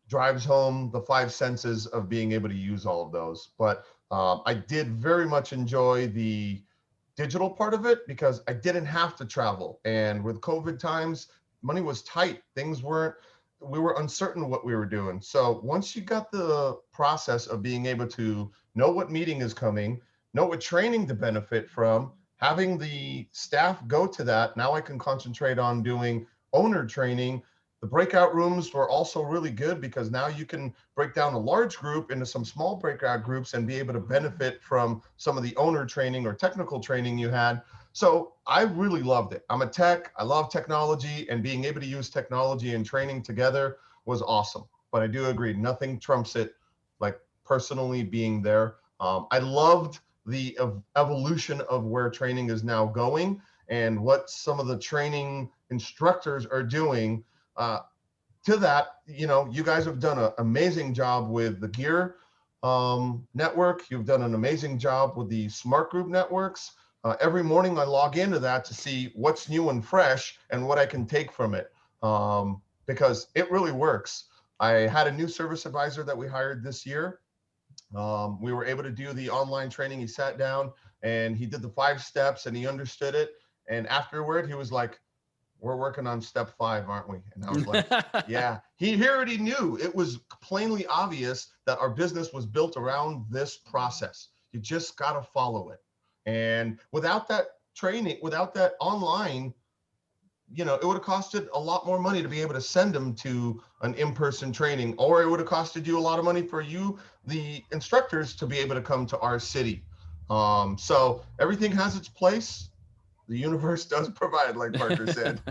drives home the five senses of being able to use all of those. But I did very much enjoy the digital part of it because I didn't have to travel. And with COVID times, money was tight. We were uncertain what we were doing. So once you got the process of being able to know what meeting is coming, know what training to benefit from, having the staff go to that, now I can concentrate on doing owner training. The breakout rooms were also really good because now you can break down a large group into some small breakout groups and be able to benefit from some of the owner training or technical training you had. So I really loved it. I'm a tech, I love technology, and being able to use technology and training together was awesome. But I do agree, nothing trumps it, like personally being there. I loved the evolution of where training is now going and what some of the training instructors are doing. To that, you guys have done an amazing job with the gear network. You've done an amazing job with the smart group networks. Every morning I log into that to see what's new and fresh and what I can take from it, because it really works. I had a new service advisor that we hired this year. We were able to do the online training. He sat down and he did the 5 steps and he understood it. And afterward, he was like, "We're working on step 5, aren't we?" And I was like, yeah, he already knew. It was plainly obvious that our business was built around this process. You just got to follow it. And without that training, without that online, it would have costed a lot more money to be able to send them to an in-person training, or it would have costed you a lot of money for you, the instructors, to be able to come to our city. So everything has its place. The universe does provide, like Parker said.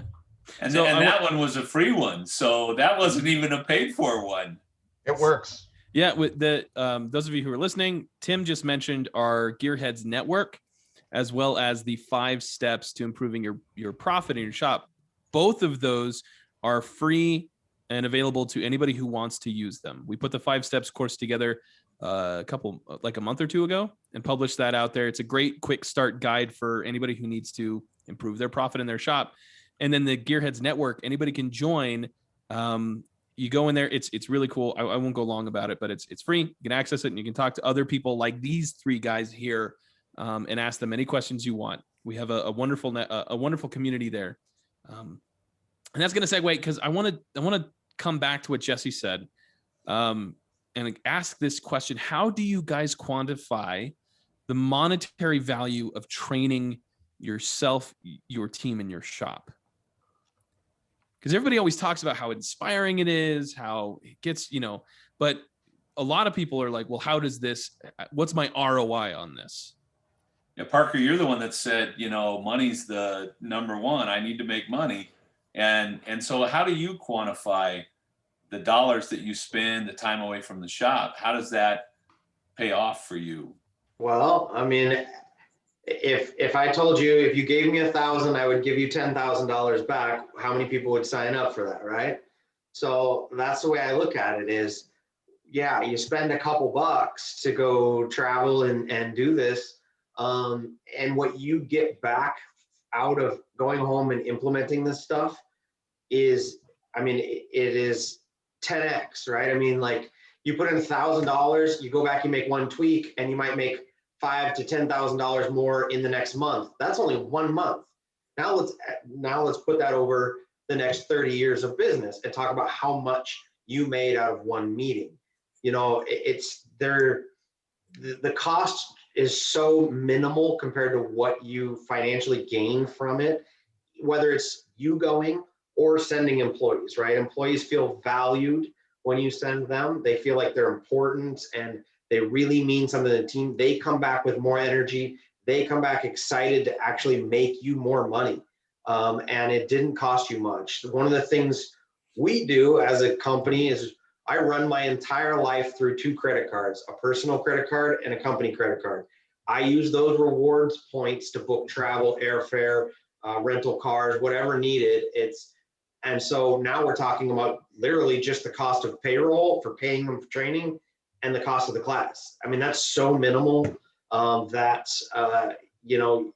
And, So that one was a free one. So that wasn't even a paid for one. It works. Yeah, with the those of you who are listening, Tim just mentioned our Gearheads network, as well as the 5 steps to improving your profit in your shop. Both of those are free and available to anybody who wants to use them. We put the 5 steps course together a month or 2 ago and published that out there. It's a great quick start guide for anybody who needs to improve their profit in their shop. And then the Gearheads network, anybody can join. You go in there. It's really cool. I won't go long about it, but it's free. You can access it and you can talk to other people like these 3 guys here, and ask them any questions you want. We have a wonderful community there. And that's going to segue because I want to come back to what Jesse said, and ask this question: how do you guys quantify the monetary value of training yourself, your team, and your shop? Because everybody always talks about how inspiring it is, how it gets, but a lot of people are like, well, what's my ROI on this? Yeah, Parker, you're the one that said, money's the number one. I need to make money. And so how do you quantify the dollars that you spend, the time away from the shop? How does that pay off for you? Well, I mean, if I told you, if you gave me $1,000, I would give you $10,000 back, how many people would sign up for that, right? So that's the way I look at it is, yeah, you spend a couple bucks to go travel and do this. And what you get back out of going home and implementing this stuff is, it is 10x, right? Like you put in $1,000, you go back, you make one tweak, and you might make $5,000 to $10,000 more in the next month. That's only 1 month. Now let's put that over the next 30 years of business and talk about how much you made out of one meeting. It's there. The cost is so minimal compared to what you financially gain from it, whether it's you going or sending employees, right? Employees feel valued when you send them. They feel like they're important and they really mean something to the team. They come back with more energy. They come back excited to actually make you more money. And it didn't cost you much. One of the things we do as a company is I run my entire life through 2 credit cards, a personal credit card and a company credit card. I use those rewards points to book travel, airfare, rental cars, whatever needed. And so now we're talking about literally just the cost of payroll for paying them for training and the cost of the class. That's so minimal. that, you know,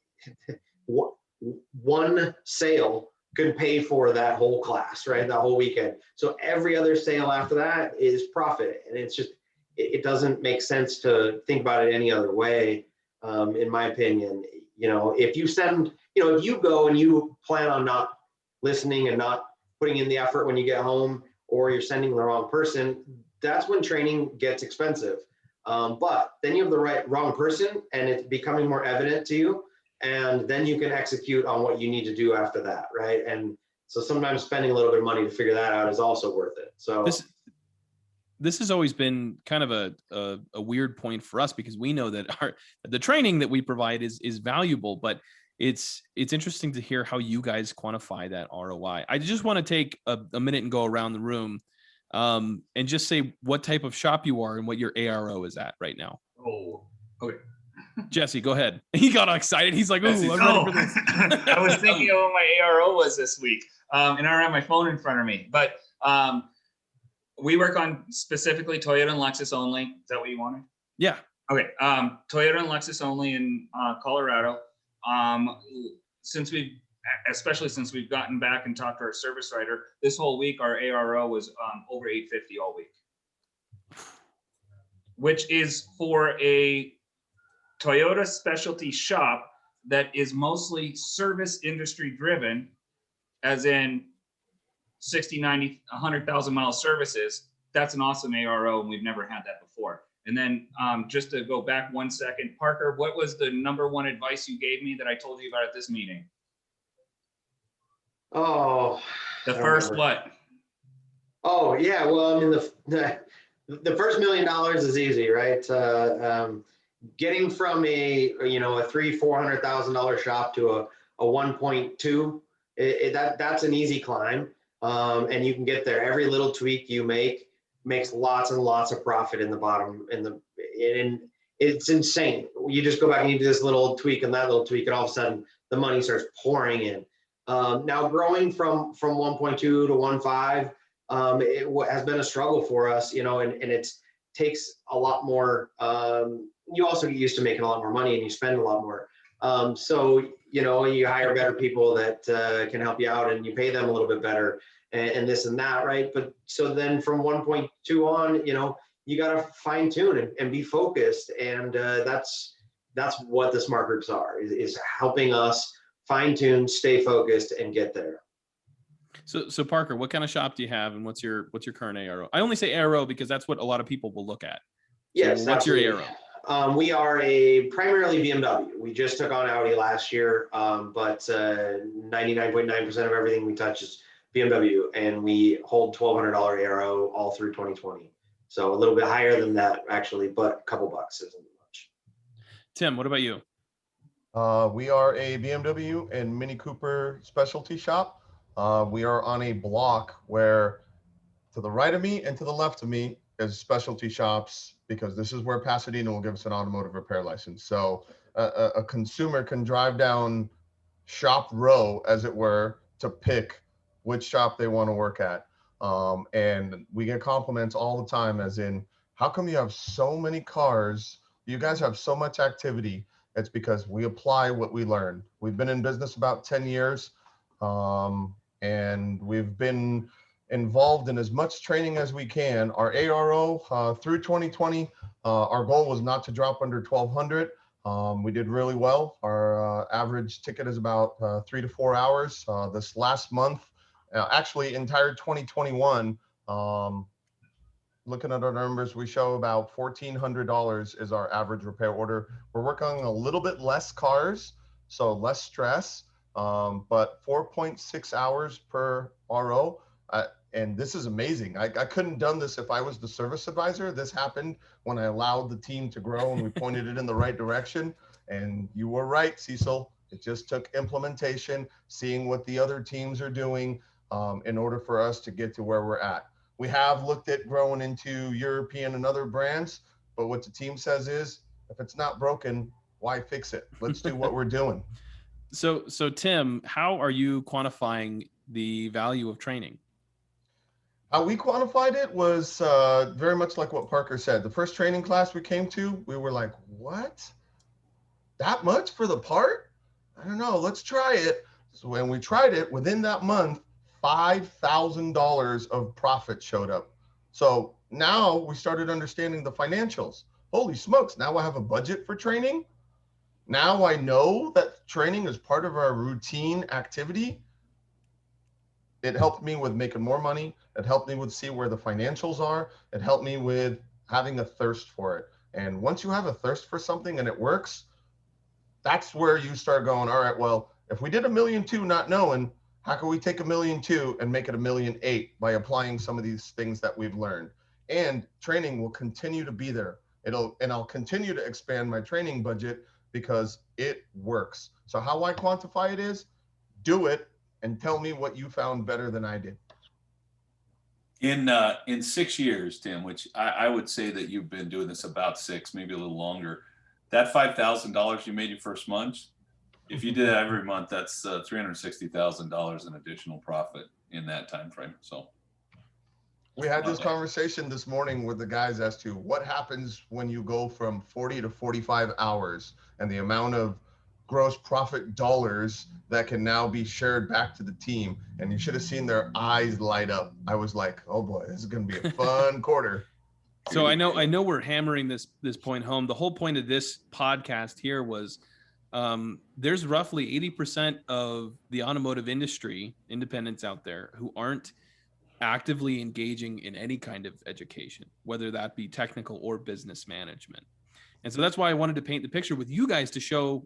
one sale could pay for that whole class, right? That whole weekend. So every other sale after that is profit. And it's just, it doesn't make sense to think about it any other way, in my opinion. You know, if you send, you know, if you go and you plan on not listening and not putting in the effort when you get home, or you're sending the wrong person, that's when training gets expensive. But then you have the wrong person, and it's becoming more evident to you. And then you can execute on what you need to do after that, right? And so sometimes spending a little bit of money to figure that out is also worth it. So this has always been kind of a weird point for us, because we know that the training that we provide is valuable, but it's interesting to hear how you guys quantify that ROI. I just want to take a minute and go around the room, and just say what type of shop you are and what your ARO is at right now. Oh, okay. Jesse, go ahead. He got all excited. He's like, "Ooh, I'm ready for this." I was thinking of what my ARO was this week, and I don't have my phone in front of me. But we work on specifically Toyota and Lexus only. Is that what you wanted? Yeah. Okay. Toyota and Lexus only in Colorado. Especially since we've gotten back and talked to our service writer, this whole week our ARO was over 850 all week, which is for a Toyota specialty shop that is mostly service industry driven, as in 60, 90, 100,000 mile services. That's an awesome ARO, and we've never had that before. And then just to go back 1 second, Parker, what was the number one advice you gave me that I told you about at this meeting? Oh, the first what? Oh yeah, well, I mean, the first $1 million is easy, right? Getting from a $300,000-$400,000 shop to a 1.2, that's an easy climb, and you can get there. Every little tweak you make makes lots and lots of profit in the bottom. And it's insane. You just go back and you do this little tweak and that little tweak, and all of a sudden the money starts pouring in. Now growing from 1.2 to 1.5, it has been a struggle for us, and it takes a lot more. You also get used to making a lot more money, and you spend a lot more. So, you hire better people that can help you out, and you pay them a little bit better, and this and that, right? But so then from 1.2 on, you got to fine tune and be focused. And that's what the smart groups are, is helping us fine tune, stay focused, and get there. So Parker, what kind of shop do you have, and what's your current ARO? I only say ARO because that's what a lot of people will look at. Yes. So what's absolutely. your ARO? We are primarily BMW. We just took on Audi last year, but 99.9% of everything we touch is BMW, and we hold $1,200 ARO all through 2020. So a little bit higher than that, actually, but a couple bucks isn't much. Tim, what about you? We are a BMW and Mini Cooper specialty shop. We are on a block where to the right of me and to the left of me is specialty shops, because this is where Pasadena will give us an automotive repair license. So a consumer can drive down shop row, as it were, to pick which shop they want to work at. And we get compliments all the time, as in, how come you have so many cars? You guys have so much activity. It's because we apply what we learn. We've been in business about 10 years, and we've been involved in as much training as we can. Our ARO through 2020, our goal was not to drop under 1,200. We did really well. Our average ticket is about 3 to 4 hours. This last month, actually entire 2021, looking at our numbers, we show about $1,400 is our average repair order. We're working on a little bit less cars, so less stress, but 4.6 hours per RO. And this is amazing. I couldn't have done this if I was the service advisor. This happened when I allowed the team to grow and we pointed it in the right direction. And you were right, Cecil. It just took implementation, seeing what the other teams are doing in order for us to get to where we're at. We have looked at growing into European and other brands, but what the team says is, if it's not broken, why fix it? Let's do what we're doing. So Tim, how are you quantifying the value of training? How we quantified it was very much like what Parker said. The first training class we came to, we were like, what? that much for the part? I don't know, let's try it. So when we tried it, within that month, $5,000 of profit showed up. So now we started understanding the financials. Holy smokes, now I have a budget for training. Now I know that training is part of our routine activity. It helped me with making more money. It helped me with see where the financials are. It helped me with having a thirst for it. And once you have a thirst for something and it works, that's where you start going, all right, well, if we did 1.2 million not knowing, how can we take 1.2 million and make it 1.8 million by applying some of these things that we've learned? And training will continue to be there. I'll continue to expand my training budget because it works. So how I quantify it is, do it and tell me what you found better than I did. In 6 years, Tim, which I would say that you've been doing this about 6, maybe a little longer, that $5,000 you made your first month, if you did that every month, that's $360,000 in additional profit in that time frame. So we had this conversation this morning with the guys as to what happens when you go from 40 to 45 hours and the amount of gross profit dollars that can now be shared back to the team. And you should have seen their eyes light up. I was like, oh boy, this is going to be a fun quarter. So I know we're hammering this point home. The whole point of this podcast here was there's roughly 80% of the automotive industry, independents out there, who aren't actively engaging in any kind of education, whether that be technical or business management. And so that's why I wanted to paint the picture with you guys to show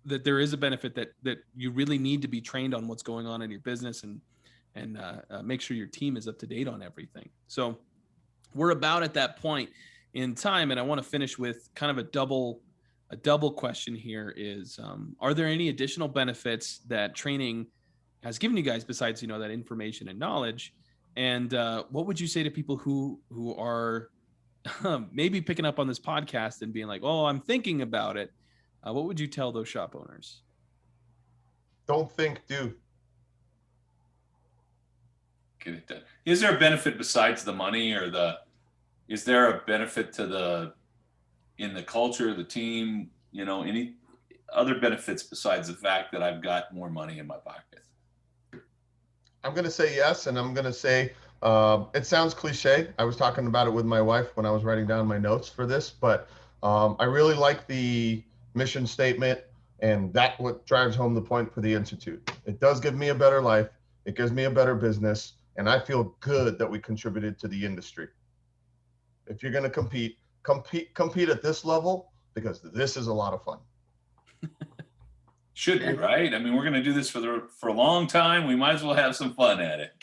that there is a benefit that you really need to be trained on what's going on in your business and make sure your team is up to date on everything. So we're about at that point in time, and I want to finish with kind of a double question here is, are there any additional benefits that training has given you guys besides, that information and knowledge? And what would you say to people who are maybe picking up on this podcast and being like, oh, I'm thinking about it? What would you tell those shop owners? Don't think, do. Get it done. Is there a benefit besides the money, or is there a benefit in the culture, the team, any other benefits besides the fact that I've got more money in my pocket? I'm going to say yes. And I'm going to say, it sounds cliche. I was talking about it with my wife when I was writing down my notes for this, but I really like the mission statement, and that's what drives home the point for the Institute. It does give me a better life. It gives me a better business, and I feel good that we contributed to the industry. If you're going to compete at this level, because this is a lot of fun. Should be, right? I mean, we're going to do this for a long time. We might as well have some fun at it.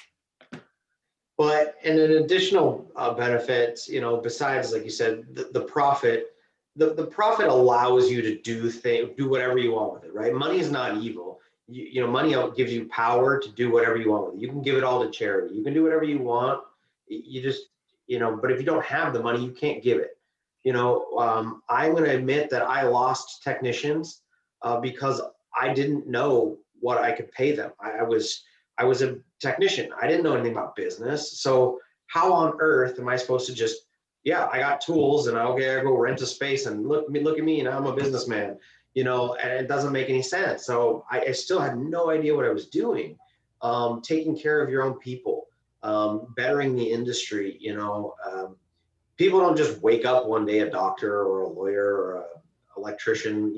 But and an additional benefit, besides, like you said, the profit, the profit allows you to do whatever you want with it, right? Money is not evil. Money gives you power to do whatever you want with it. You can give it all to charity. You can do whatever you want. You just, but if you don't have the money, you can't give it. I'm going to admit that I lost technicians because I didn't know what I could pay them. I was a technician. I didn't know anything about business. So how on earth am I supposed to just, I got tools and I go rent a space and look at me and I'm a businessman, and it doesn't make any sense. So I still had no idea what I was doing. Taking care of your own people, bettering the industry, people don't just wake up one day a doctor or a lawyer or an electrician,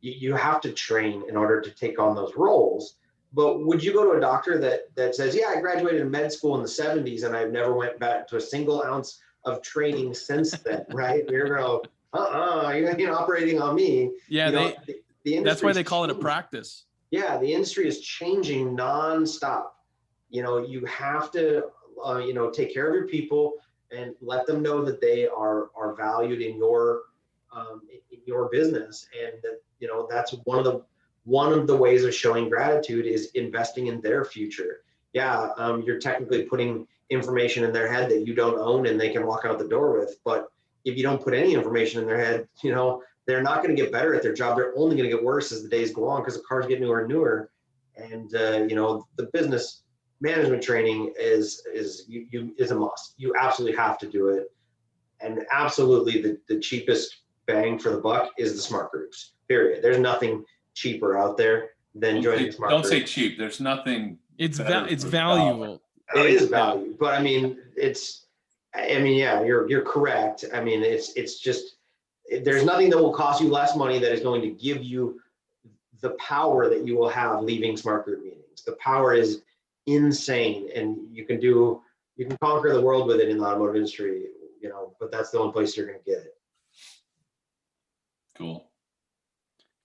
you have to train in order to take on those roles. But would you go to a doctor that says, I graduated in med school in the 70s and I've never went back to a single ounce of training since then, right? You're going to go, you're operating on me. Yeah, the that's why they call it a practice. Yeah, the industry is changing nonstop. You have to, take care of your people and let them know that they are valued in your business, and that that's one of the ways of showing gratitude is investing in their future. You're technically putting information in their head that you don't own and they can walk out the door with, but if you don't put any information in their head, they're not going to get better at their job. They're only going to get worse as the days go on because the cars get newer and newer. And the business management training is a must. You absolutely have to do it. And absolutely the cheapest bang for the buck is the smart groups, period. There's nothing cheaper out there than joining a smart group. Don't say cheap. There's nothing. It's valuable. It is value, but I mean, yeah, you're correct. I mean, it's just, there's nothing that will cost you less money that is going to give you the power that you will have leaving smart group meetings. The power is insane, and you can conquer the world with it in the automotive industry, but that's the only place you're going to get it. Cool.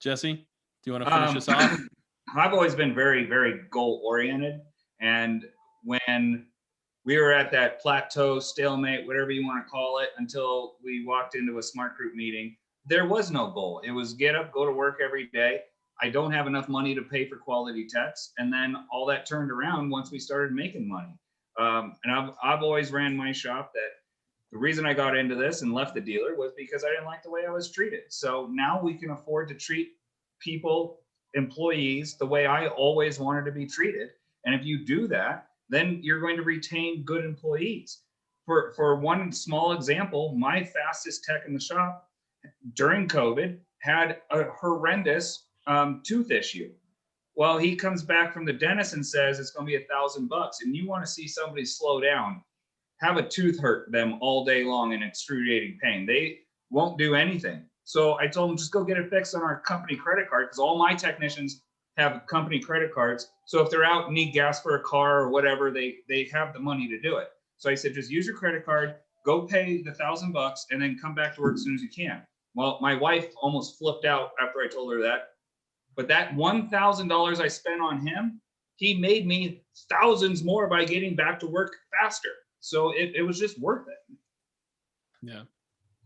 Jesse, do you want to finish us off? I've always been very, very goal oriented. And when we were at that plateau, stalemate, whatever you want to call it, until we walked into a smart group meeting, there was no goal. It was get up, go to work every day. I don't have enough money to pay for quality techs. And then all that turned around once we started making money. And I've always ran my shop that the reason I got into this and left the dealer was because I didn't like the way I was treated. So now we can afford to treat people, employees, the way I always wanted to be treated. And if you do that, then you're going to retain good employees. For one small example, my fastest tech in the shop during COVID had a horrendous tooth issue. Well, he comes back from the dentist and says it's going to be $1,000, and you want to see somebody slow down, have a tooth hurt them all day long in excruciating pain. They won't do anything. So I told him, just go get it fixed on our company credit card, because all my technicians have company credit cards. So if they're out and need gas for a car or whatever, they have the money to do it. So I said, just use your credit card, go pay the $1,000, and then come back to work as soon as you can. Well, my wife almost flipped out after I told her that. But that $1,000 I spent on him, he made me thousands more by getting back to work faster. So it was just worth it. Yeah.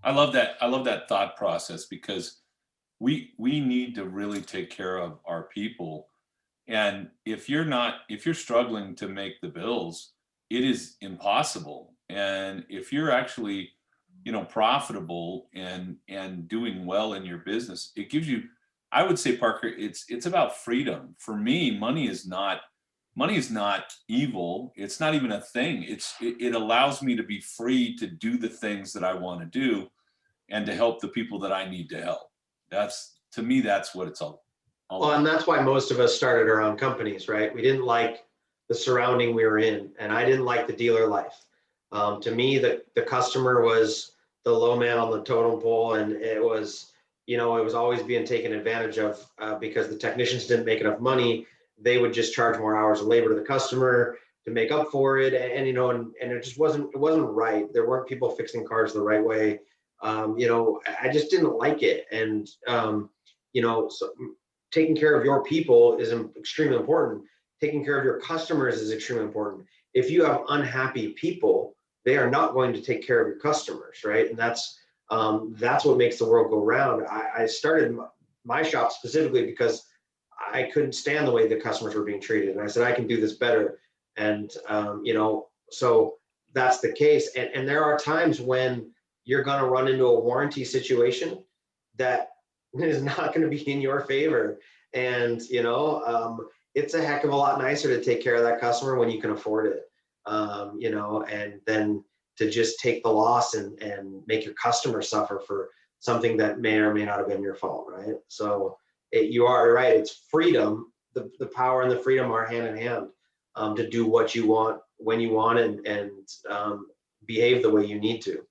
I love that. I love that thought process, because we need to really take care of our people. And if you're struggling to make the bills, it is impossible. And if you're actually, profitable and doing well in your business, it gives you, I would say, Parker, it's about freedom. For me, money is not evil. It's not even a thing. It allows me to be free to do the things that I want to do and to help the people that I need to help. To me, that's what it's all well, and that's why most of us started our own companies, right? We didn't like the surrounding we were in, and I didn't like the dealer life. To me, the customer was the low man on the totem pole, and it was always being taken advantage of because the technicians didn't make enough money. They would just charge more hours of labor to the customer to make up for it, and it just wasn't right. There weren't people fixing cars the right way. I just didn't like it, and so taking care of your people is extremely important. Taking care of your customers is extremely important. If you have unhappy people, they are not going to take care of your customers, right? And that's what makes the world go round. I started my shop specifically because I couldn't stand the way the customers were being treated, and I said I can do this better. And so that's the case. And there are times when you're going to run into a warranty situation that is not going to be in your favor. And, it's a heck of a lot nicer to take care of that customer when you can afford it, and then to just take the loss and make your customer suffer for something that may or may not have been your fault, right? So you are right. It's freedom. The power and the freedom are hand in hand to do what you want, when you want, and behave the way you need to.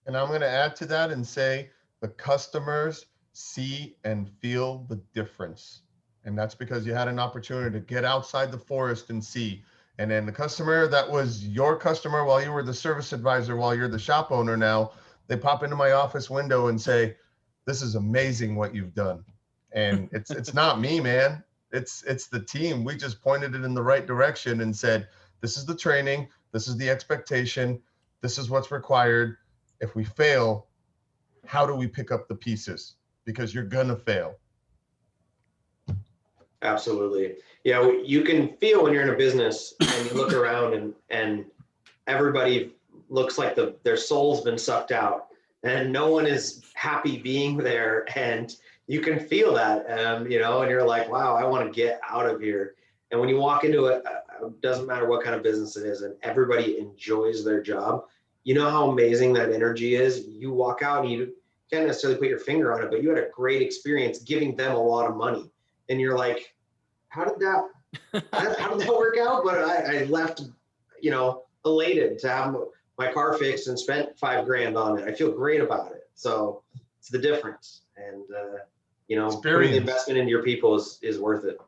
And I'm going to add to that and say the customers see and feel the difference. And that's because you had an opportunity to get outside the forest and see. And then the customer that was your customer while you were the service advisor, while you're the shop owner now, they pop into my office window and say, "This is amazing what you've done." And it's not me, man. It's the team. We just pointed it in the right direction and said, this is the training, this is the expectation, this is what's required. If we fail, how do we pick up the pieces? Because you're gonna fail. Absolutely. Yeah, you can feel when you're in a business and you look around and everybody looks like their soul's been sucked out and no one is happy being there, and you can feel that, and you're like, wow, I want to get out of here. And when you walk into it, doesn't matter what kind of business it is, and everybody enjoys their job, you know how amazing that energy is. You walk out and can't necessarily put your finger on it, but you had a great experience giving them a lot of money. And you're like, how did that work out? But I left, you know, elated to have my car fixed and spent $5,000 on it. I feel great about it. So it's the difference. And, you know, putting the investment into your people is worth it.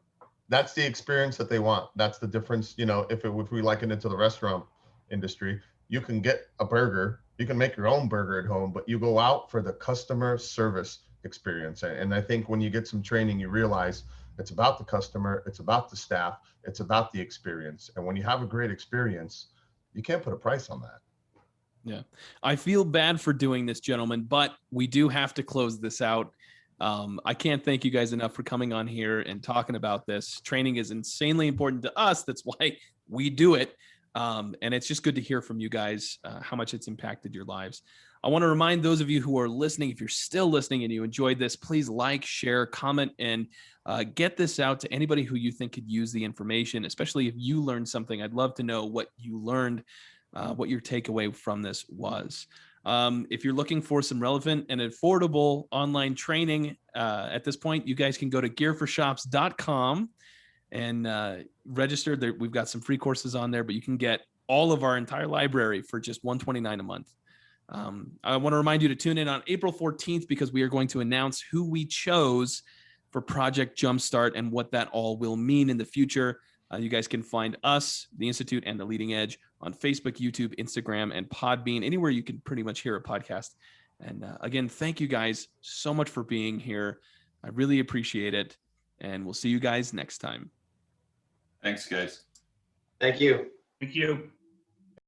That's the experience that they want. That's the difference. You know, if we liken it to the restaurant industry, you can get a burger, you can make your own burger at home, but you go out for the customer service experience. And I think when you get some training, you realize it's about the customer, it's about the staff, it's about the experience. And when you have a great experience, you can't put a price on that. Yeah. I feel bad for doing this, gentlemen, but we do have to close this out. I can't thank you guys enough for coming on here and talking about this. Training is insanely important to us. That's why we do it. And it's just good to hear from you guys how much it's impacted your lives. I want to remind those of you who are listening, if you're still listening and you enjoyed this, please like, share, comment, and get this out to anybody who you think could use the information, especially if you learned something. I'd love to know what you learned, what your takeaway from this was. If you're looking for some relevant and affordable online training at this point, you guys can go to gearforshops.com and register there. We've got some free courses on there, but you can get all of our entire library for just $129 a month. I want to remind you to tune in on April 14th because we are going to announce who we chose for Project Jumpstart and what that all will mean in the future. You guys can find us, the Institute and the Leading Edge, on Facebook, YouTube, Instagram, and Podbean, anywhere you can pretty much hear a podcast. And again, thank you guys so much for being here. I really appreciate it. And we'll see you guys next time. Thanks, guys. Thank you. Thank you.